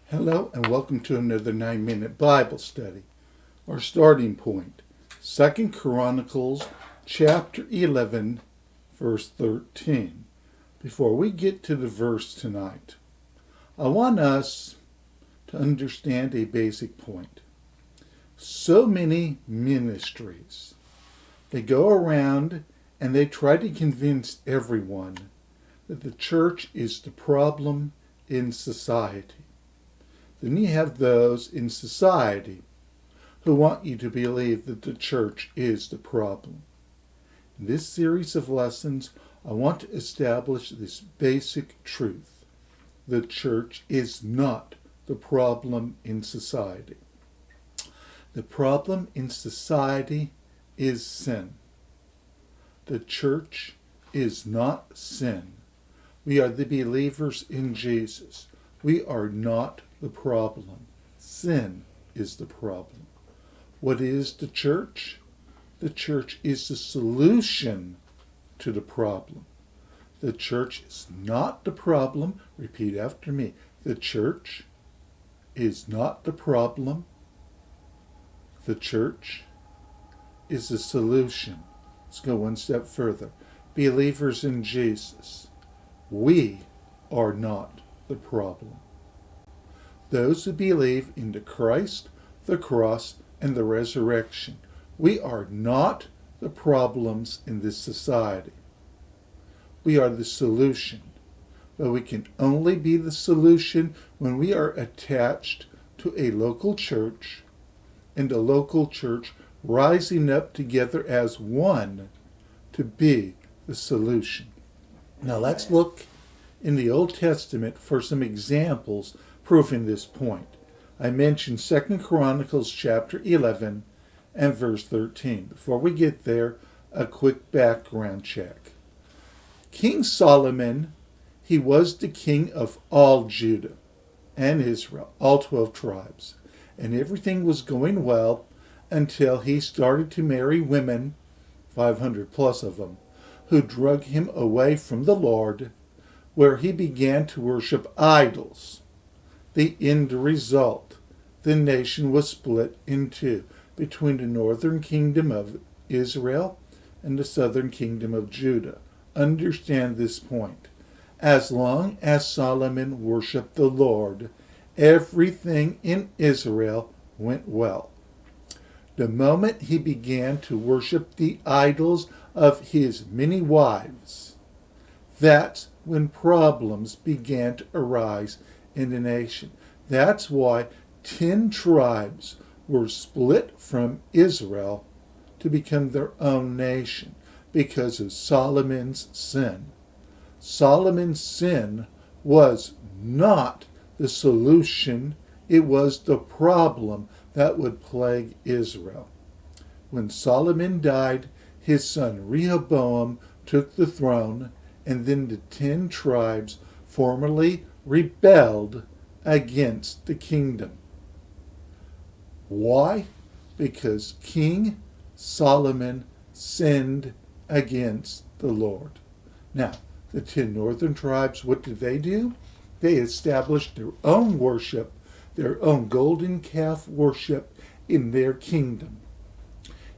Hello and welcome to another 9-minute Bible study. Our starting point, 2 Chronicles chapter 11, verse 13. Before we get to the verse tonight, I want us to understand a basic point. So many ministries, they go around and they try to convince everyone that the church is the problem in society. Then you have those in society who want you to believe that the church is the problem. In this series of lessons, I want to establish this basic truth. The church is not the problem in society. The problem in society is sin. The church is not sin. We are the believers in Jesus. We are not the problem. Sin is the problem. What is the church? The church is the solution to the problem. The church is not the problem. Repeat after me. The church is not the problem. The church is the solution. Let's go one step further. Believers in Jesus, we are not the problem. Those who believe in the Christ, the cross, and the resurrection, we are not the problems in this society. We are the solution. But we can only be the solution when we are attached to a local church, and a local church rising up together as one to be the solution. Now let's look in the Old Testament for some examples proving this point. I mentioned 2 Chronicles chapter 11 and verse 13. Before we get there, a quick background check. King Solomon, he was the king of all Judah and Israel, all 12 tribes. And everything was going well until he started to marry women, 500 plus of them, who drug him away from the Lord, where he began to worship idols. The end result, the nation was split in two between the northern kingdom of Israel and the southern kingdom of Judah. Understand this point. As long as Solomon worshiped the Lord, everything in Israel went well. The moment he began to worship the idols of his many wives, that's when problems began to arise in the nation. That's why 10 tribes were split from Israel to become their own nation because of Solomon's sin. Solomon's sin was not the solution, it was the problem that would plague Israel. When Solomon died, his son Rehoboam took the throne, and then the 10 tribes formally rebelled against the kingdom. Why? Because King Solomon sinned against the Lord. Now, the 10 northern tribes, what did they do? They established their own worship, their own golden calf worship in their kingdom.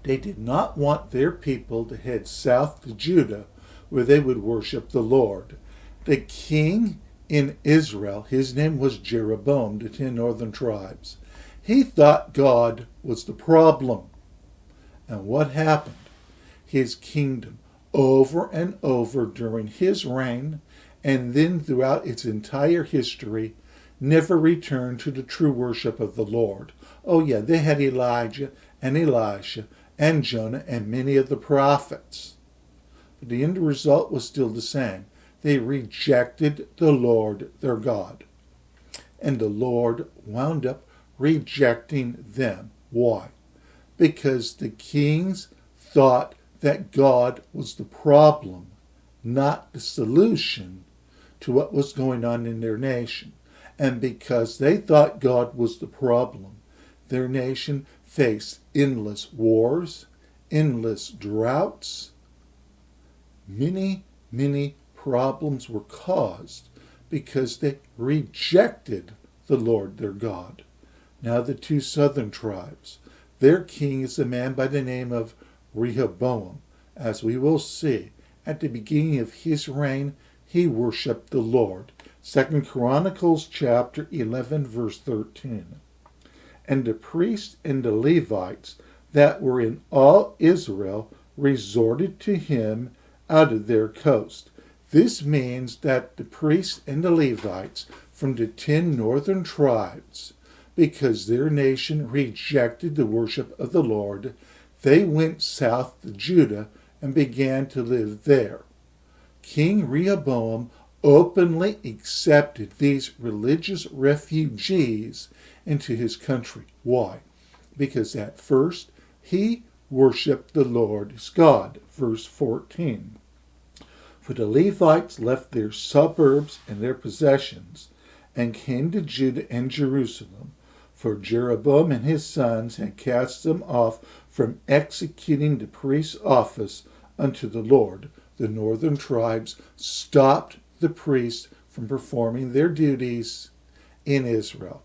They did not want their people to head south to Judah, where they would worship the Lord. The king in Israel, his name was Jeroboam, the 10 northern tribes. He thought God was the problem. And what happened? His kingdom, over and over during his reign, and then throughout its entire history, never returned to the true worship of the Lord. Oh yeah, they had Elijah and Elisha and Jonah and many of the prophets. But the end result was still the same. They rejected the Lord, their God. And the Lord wound up rejecting them. Why? Because the kings thought that God was the problem, not the solution to what was going on in their nation. And because they thought God was the problem, their nation faced endless wars, endless droughts. Many problems were caused because they rejected the Lord their God. Now the two southern tribes. Their king is a man by the name of Rehoboam. As we will see, at the beginning of his reign, he worshipped the Lord. 2 Chronicles chapter 11, verse 13. And the priests and the Levites that were in all Israel resorted to him out of their coast. This means that the priests and the Levites from the 10 northern tribes, because their nation rejected the worship of the Lord, they went south to Judah and began to live there. King Rehoboam openly accepted these religious refugees into his country. Why? Because at first he worshipped the Lord his God. Verse 14. For the Levites left their suburbs and their possessions and came to Judah and Jerusalem, for Jeroboam and his sons had cast them off from executing the priest's office unto the Lord. The northern tribes stopped the priests from performing their duties in Israel.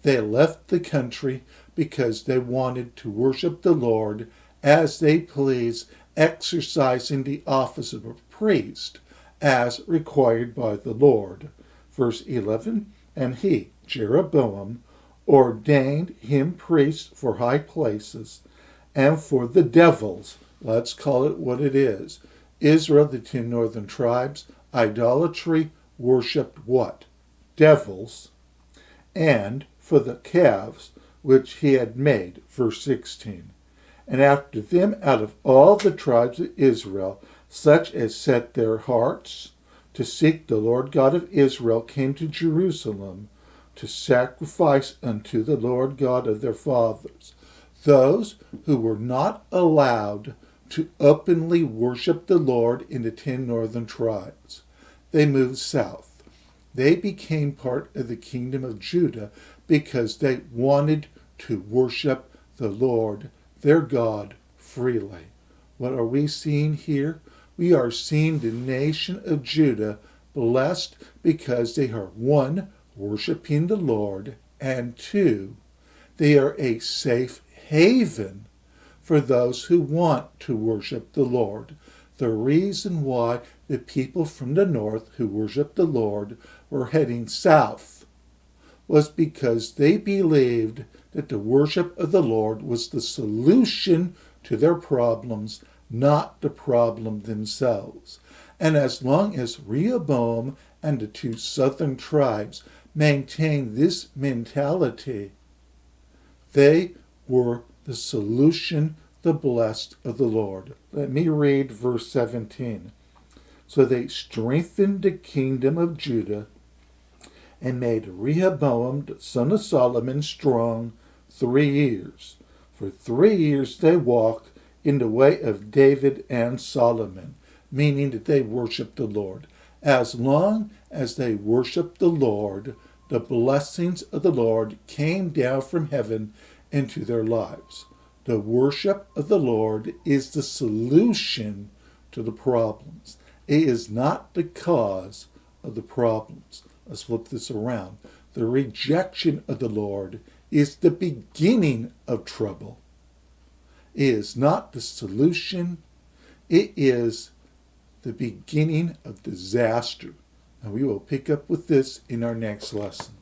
They left the country because they wanted to worship the Lord as they pleased, exercising the office of a priest as required by the Lord. Verse 11, and he, Jeroboam, ordained him priests for high places and for the devils. Let's call it what it is. Israel, the 2 northern tribes, idolatry, worshipped what? Devils. And for the calves which he had made. Verse 16. And after them out of all the tribes of Israel, such as set their hearts to seek the Lord God of Israel, came to Jerusalem to sacrifice unto the Lord God of their fathers. Those who were not allowed to openly worship the Lord in the 10 northern tribes. They moved south. They became part of the kingdom of Judah because they wanted to worship the Lord, their God, freely. What are we seeing here? We are seeing the nation of Judah blessed because they are, 1, worshiping the Lord, and 2, they are a safe haven for those who want to worship the Lord. The reason why the people from the north who worshiped the Lord were heading south was because they believed that the worship of the Lord was the solution to their problems, not the problem themselves. And as long as Rehoboam and the 2 southern tribes maintained this mentality, they were the solution, the blessed of the Lord. Let me read verse 17. So they strengthened the kingdom of Judah and made Rehoboam, the son of Solomon, strong 3 years. For 3 years they walked in the way of David and Solomon, meaning that they worshiped the Lord. As long as they worshiped the Lord, the blessings of the Lord came down from heaven into their lives. The worship of the Lord is the solution to the problems. It is not the cause of the problems. Let's flip this around. The rejection of the Lord is the beginning of trouble. It is not the solution. It is the beginning of disaster. And we will pick up with this in our next lesson.